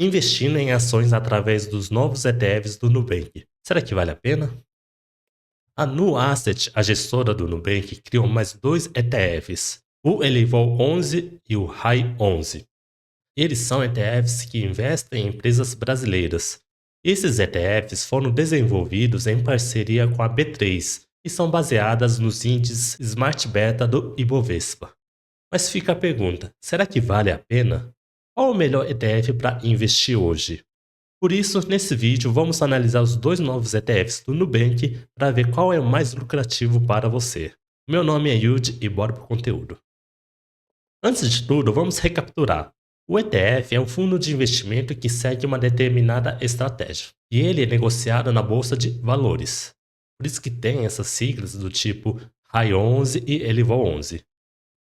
Investindo em ações através dos novos ETFs do Nubank. Será que vale a pena? A Nu Asset, a gestora do Nubank, criou mais dois ETFs, o Elevol 11 e o High 11. Eles são ETFs que investem em empresas brasileiras. Esses ETFs foram desenvolvidos em parceria com a B3 e são baseadas nos índices Smart Beta do Ibovespa. Mas fica a pergunta, será que vale a pena? Qual o melhor ETF para investir hoje? Por isso, nesse vídeo, vamos analisar os dois novos ETFs do Nubank para ver qual é o mais lucrativo para você. Meu nome é Yudi e bora para o conteúdo. Antes de tudo, vamos recapiturar. O ETF é um fundo de investimento que segue uma determinada estratégia, e ele é negociado na bolsa de valores. Por isso que tem essas siglas do tipo High 11 e Elevol 11.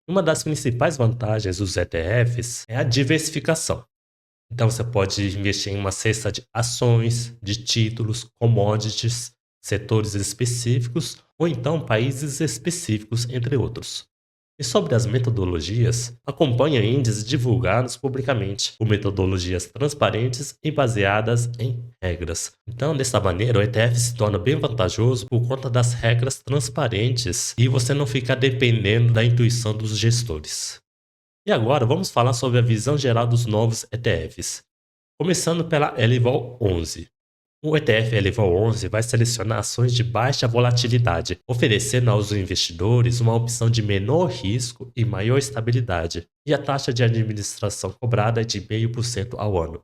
Uma das principais vantagens dos ETFs é a diversificação. Então você pode investir em uma cesta de ações, de títulos, commodities, setores específicos ou então países específicos, entre outros. E sobre as metodologias, acompanhe índices divulgados publicamente, com metodologias transparentes e baseadas em regras. Então, dessa maneira, o ETF se torna bem vantajoso por conta das regras transparentes e você não fica dependendo da intuição dos gestores. E agora vamos falar sobre a visão geral dos novos ETFs. Começando pela Elevol 11. O ETF Elevol 11 vai selecionar ações de baixa volatilidade, oferecendo aos investidores uma opção de menor risco e maior estabilidade, e a taxa de administração cobrada é de 0,5% ao ano.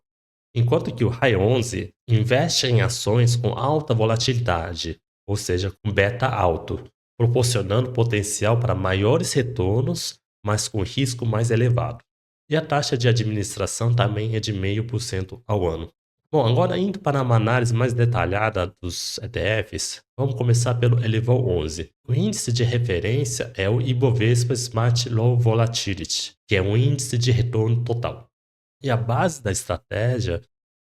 Enquanto que o High 11 investe em ações com alta volatilidade, ou seja, com beta alto, proporcionando potencial para maiores retornos, mas com risco mais elevado. E a taxa de administração também é de 0,5% ao ano. Bom, agora indo para uma análise mais detalhada dos ETFs, vamos começar pelo Elevol 11. O índice de referência é o Ibovespa Smart Low Volatility, que é um índice de retorno total. E a base da estratégia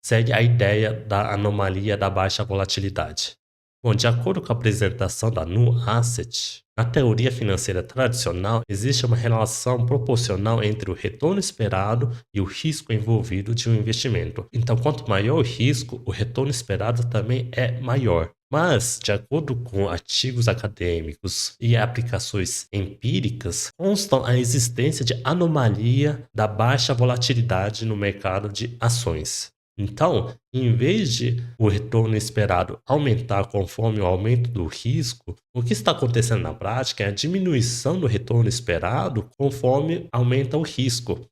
segue a ideia da anomalia da baixa volatilidade. Bom, de acordo com a apresentação da Nu Asset, na teoria financeira tradicional, existe uma relação proporcional entre o retorno esperado e o risco envolvido de um investimento. Então, quanto maior o risco, o retorno esperado também é maior. Mas, de acordo com artigos acadêmicos e aplicações empíricas, constam a existência de anomalia da baixa volatilidade no mercado de ações. Então, em vez de o retorno esperado aumentar conforme o aumento do risco, o que está acontecendo na prática é a diminuição do retorno esperado conforme aumenta o risco.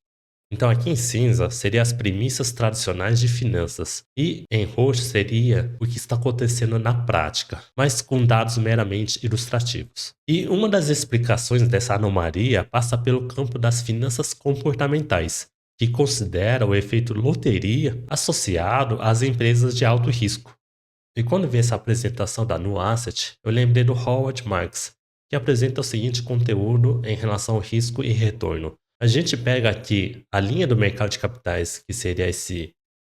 Então, aqui em cinza seria as premissas tradicionais de finanças e em roxo seria o que está acontecendo na prática, mas com dados meramente ilustrativos. E uma das explicações dessa anomalia passa pelo campo das finanças comportamentais, que considera o efeito loteria associado às empresas de alto risco. E quando vi essa apresentação da Nu Asset, eu lembrei do Howard Marks, que apresenta o seguinte conteúdo em relação ao risco e retorno. A gente pega aqui a linha do mercado de capitais, que seria essa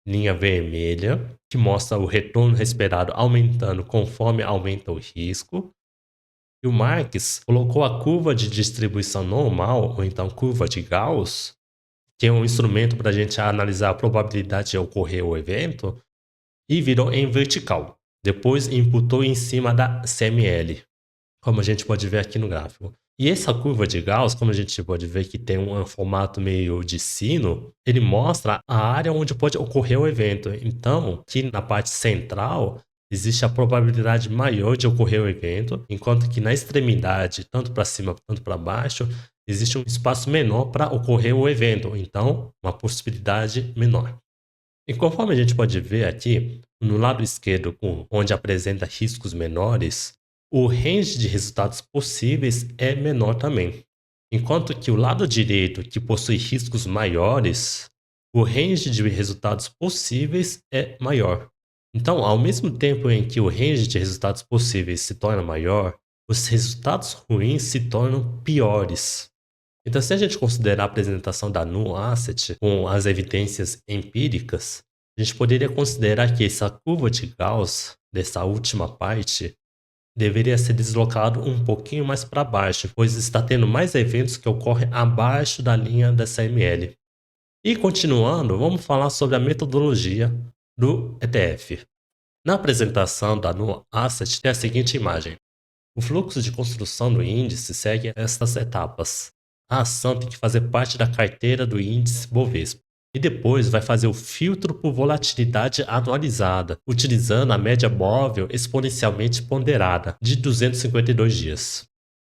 linha vermelha, que mostra o retorno esperado aumentando conforme aumenta o risco. E o Marx colocou a curva de distribuição normal, ou então curva de Gauss, que é um instrumento para a gente analisar a probabilidade de ocorrer o evento, e virou em vertical. Depois imputou em cima da CML, como a gente pode ver aqui no gráfico. E essa curva de Gauss, como a gente pode ver que tem um formato meio de sino, ele mostra a área onde pode ocorrer o evento. Então, aqui na parte central, existe a probabilidade maior de ocorrer o evento, enquanto que na extremidade, tanto para cima quanto para baixo, existe um espaço menor para ocorrer o evento, então uma possibilidade menor. E conforme a gente pode ver aqui, no lado esquerdo, onde apresenta riscos menores, o range de resultados possíveis é menor também. Enquanto que o lado direito, que possui riscos maiores, o range de resultados possíveis é maior. Então, ao mesmo tempo em que o range de resultados possíveis se torna maior, os resultados ruins se tornam piores. Então, se a gente considerar a apresentação da Nu Asset com as evidências empíricas, a gente poderia considerar que essa curva de Gauss, dessa última parte, deveria ser deslocado um pouquinho mais para baixo, pois está tendo mais eventos que ocorrem abaixo da linha dessa ML. E continuando, vamos falar sobre a metodologia do ETF. Na apresentação da No Asset tem a seguinte imagem. O fluxo de construção do índice segue estas etapas. A ação tem que fazer parte da carteira do índice Bovespa e depois vai fazer o filtro por volatilidade anualizada, utilizando a média móvel exponencialmente ponderada de 252 dias.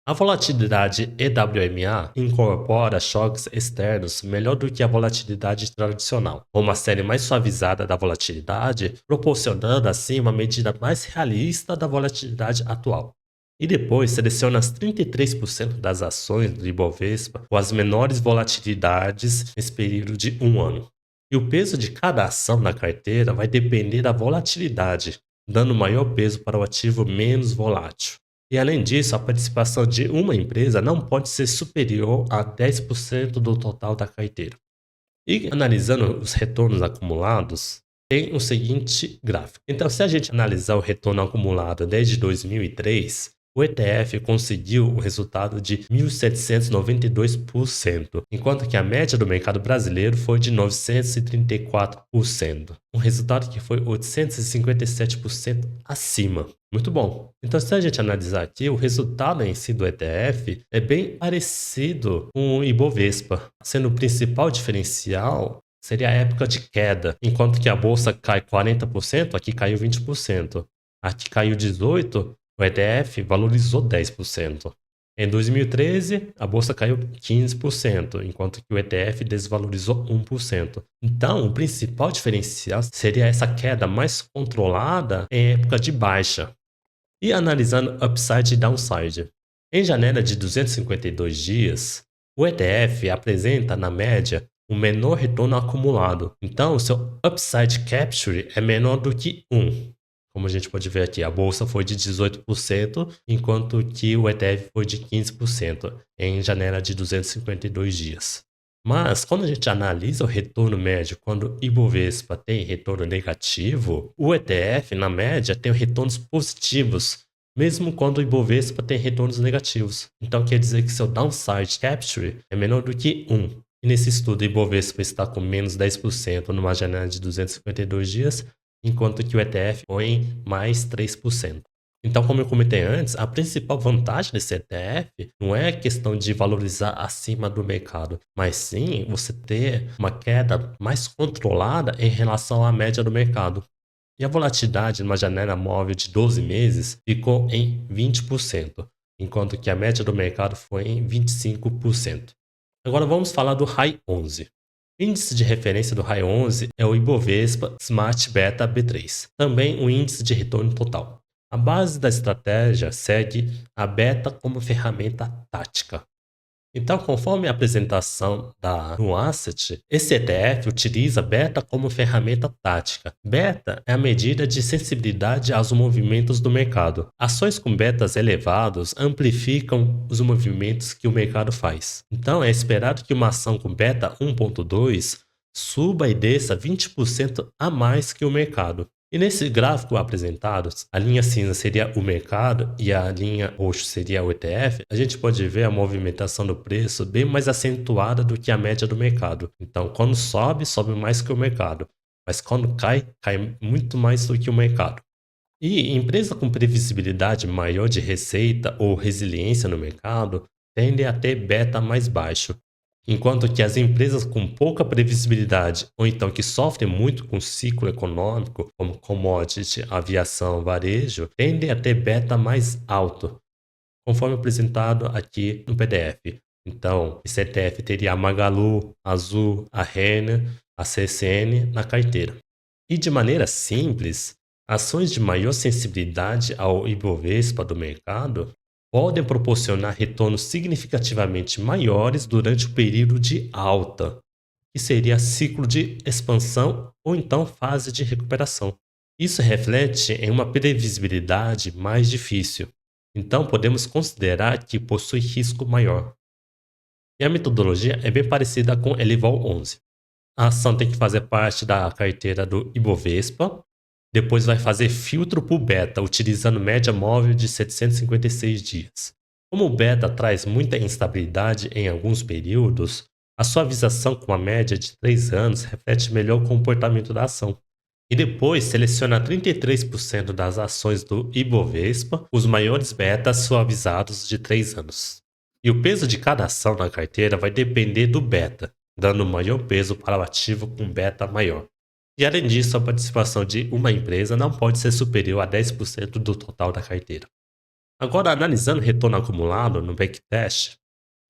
A volatilidade EWMA incorpora choques externos melhor do que a volatilidade tradicional, com uma série mais suavizada da volatilidade, proporcionando assim uma medida mais realista da volatilidade atual. E depois seleciona as 33% das ações do Ibovespa com as menores volatilidades nesse período de um ano. E o peso de cada ação na carteira vai depender da volatilidade, dando maior peso para o ativo menos volátil. E além disso, a participação de uma empresa não pode ser superior a 10% do total da carteira. E analisando os retornos acumulados, tem o seguinte gráfico. Então, se a gente analisar o retorno acumulado desde 2003, o ETF conseguiu um resultado de 1.792%, enquanto que a média do mercado brasileiro foi de 934%. Um resultado que foi 857% acima. Muito bom. Então, se a gente analisar aqui, o resultado em si do ETF é bem parecido com o Ibovespa, sendo o principal diferencial seria a época de queda. Enquanto que a bolsa cai 40%, aqui caiu 20%. Aqui caiu 18%, o ETF valorizou 10%. Em 2013, a bolsa caiu 15%, enquanto que o ETF desvalorizou 1%. Então, o principal diferencial seria essa queda mais controlada em época de baixa. E analisando upside e downside. Em janela de 252 dias, o ETF apresenta, na média, um menor retorno acumulado. Então, o seu upside capture é menor do que 1. Como a gente pode ver aqui, a bolsa foi de 18%, enquanto que o ETF foi de 15% em janela de 252 dias. Mas, quando a gente analisa o retorno médio, quando o Ibovespa tem retorno negativo, o ETF, na média, tem retornos positivos, mesmo quando o Ibovespa tem retornos negativos. Então, quer dizer que seu downside capture é menor do que 1. E nesse estudo, o Ibovespa está com menos 10% numa janela de 252 dias, enquanto que o ETF foi em mais 3%. Então, como eu comentei antes, a principal vantagem desse ETF não é a questão de valorizar acima do mercado, mas sim você ter uma queda mais controlada em relação à média do mercado. E a volatilidade numa janela móvel de 12 meses ficou em 20%, enquanto que a média do mercado foi em 25%. Agora vamos falar do High 11. O índice de referência do High 11 é o Ibovespa Smart Beta B3, também o índice de retorno total. A base da estratégia segue a beta como ferramenta tática. Então, conforme a apresentação da No Asset, esse ETF utiliza beta como ferramenta tática. Beta é a medida de sensibilidade aos movimentos do mercado. Ações com betas elevados amplificam os movimentos que o mercado faz. Então, é esperado que uma ação com beta 1.2 suba e desça 20% a mais que o mercado. E nesse gráfico apresentado, a linha cinza seria o mercado e a linha roxa seria o ETF, a gente pode ver a movimentação do preço bem mais acentuada do que a média do mercado. Então, quando sobe, sobe mais que o mercado. Mas quando cai, cai muito mais do que o mercado. E empresa com previsibilidade maior de receita ou resiliência no mercado tendem a ter beta mais baixo, enquanto que as empresas com pouca previsibilidade ou então que sofrem muito com o ciclo econômico, como commodity, aviação, varejo, tendem a ter beta mais alto, conforme apresentado aqui no PDF. Então, esse ETF teria a Magalu, a Azul, a Renner, a CSN na carteira. E de maneira simples, ações de maior sensibilidade ao Ibovespa do mercado podem proporcionar retornos significativamente maiores durante o período de alta, que seria ciclo de expansão ou então fase de recuperação. Isso reflete em uma previsibilidade mais difícil, então podemos considerar que possui risco maior. E a metodologia é bem parecida com Elival 11. A ação tem que fazer parte da carteira do Ibovespa, depois vai fazer filtro por beta, utilizando média móvel de 756 dias. Como o beta traz muita instabilidade em alguns períodos, A suavização com a média de 3 anos reflete melhor o comportamento da ação. E depois seleciona 33% das ações do Ibovespa, os maiores betas suavizados de 3 anos. E o peso de cada ação na carteira vai depender do beta, dando maior peso para o ativo com beta maior. E além disso, a participação de uma empresa não pode ser superior a 10% do total da carteira. Agora, analisando o retorno acumulado no backtest,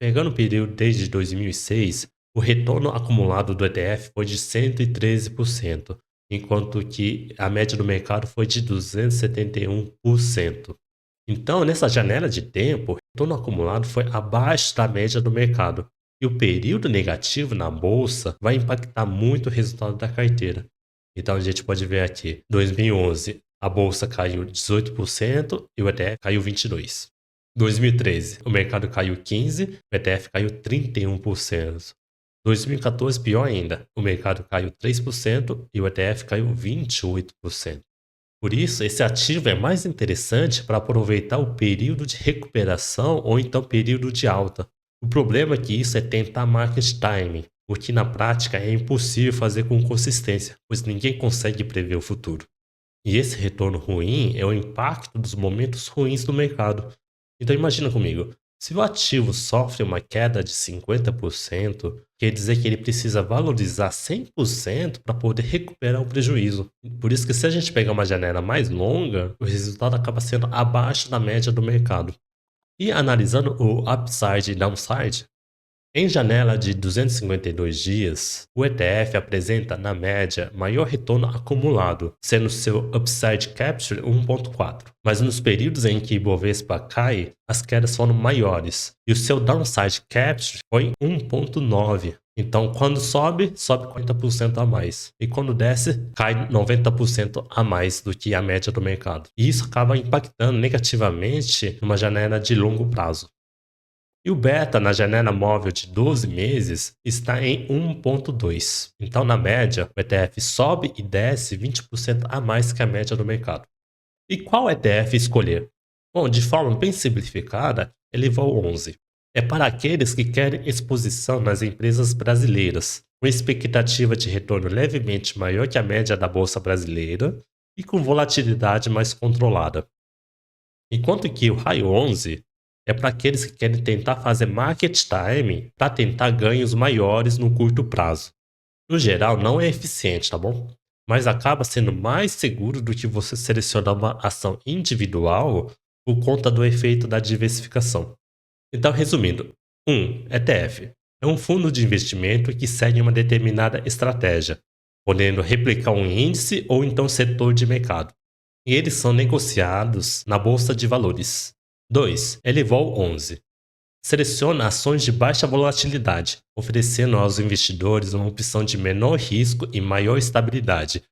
pegando o período desde 2006, o retorno acumulado do ETF foi de 113%, enquanto que a média do mercado foi de 271%. Então, nessa janela de tempo, o retorno acumulado foi abaixo da média do mercado. E o período negativo na bolsa vai impactar muito o resultado da carteira. Então, a gente pode ver aqui, 2011, a bolsa caiu 18% e o ETF caiu 22%. 2013, o mercado caiu 15%, o ETF caiu 31%. 2014, pior ainda, o mercado caiu 3% e o ETF caiu 28%. Por isso, esse ativo é mais interessante para aproveitar o período de recuperação ou então período de alta. O problema é que isso é tentar market timing, o que na prática é impossível fazer com consistência, pois ninguém consegue prever o futuro. E esse retorno ruim é o impacto dos momentos ruins do mercado. Então imagina comigo, se o ativo sofre uma queda de 50%, quer dizer que ele precisa valorizar 100% para poder recuperar o prejuízo. Por isso que se a gente pegar uma janela mais longa, o resultado acaba sendo abaixo da média do mercado. E analisando o upside e downside, em janela de 252 dias, o ETF apresenta, na média, maior retorno acumulado, sendo seu Upside Capture 1.4. Mas nos períodos em que Ibovespa cai, as quedas foram maiores, e o seu Downside Capture foi 1.9. Então, quando sobe, sobe 40% a mais. E quando desce, cai 90% a mais do que a média do mercado. E isso acaba impactando negativamente numa janela de longo prazo. E o beta na janela móvel de 12 meses está em 1.2. Então, na média, o ETF sobe e desce 20% a mais que a média do mercado. E qual ETF escolher? Bom, de forma bem simplificada, ele elevou 11. É para aqueles que querem exposição nas empresas brasileiras, com expectativa de retorno levemente maior que a média da bolsa brasileira e com volatilidade mais controlada. Enquanto que o raio 11 é para aqueles que querem tentar fazer market time para tentar ganhos maiores no curto prazo. No geral, não é eficiente, tá bom? Mas acaba sendo mais seguro do que você selecionar uma ação individual por conta do efeito da diversificação. Então, resumindo, 1. ETF é um fundo de investimento que segue uma determinada estratégia, podendo replicar um índice ou então setor de mercado. E eles são negociados na bolsa de valores. 2. Elevol 11. Seleciona ações de baixa volatilidade, oferecendo aos investidores uma opção de menor risco e maior estabilidade.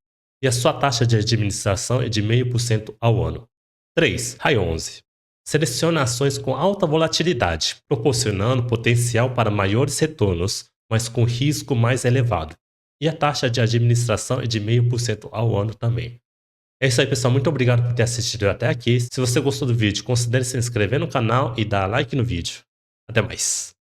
E a sua taxa de administração é de 0,5% ao ano. 3. High 11. Seleciona ações com alta volatilidade, proporcionando potencial para maiores retornos, mas com risco mais elevado. E a taxa de administração é de 0,5% ao ano também. É isso aí, pessoal. Muito obrigado por ter assistido até aqui. Se você gostou do vídeo, considere se inscrever no canal e dar like no vídeo. Até mais.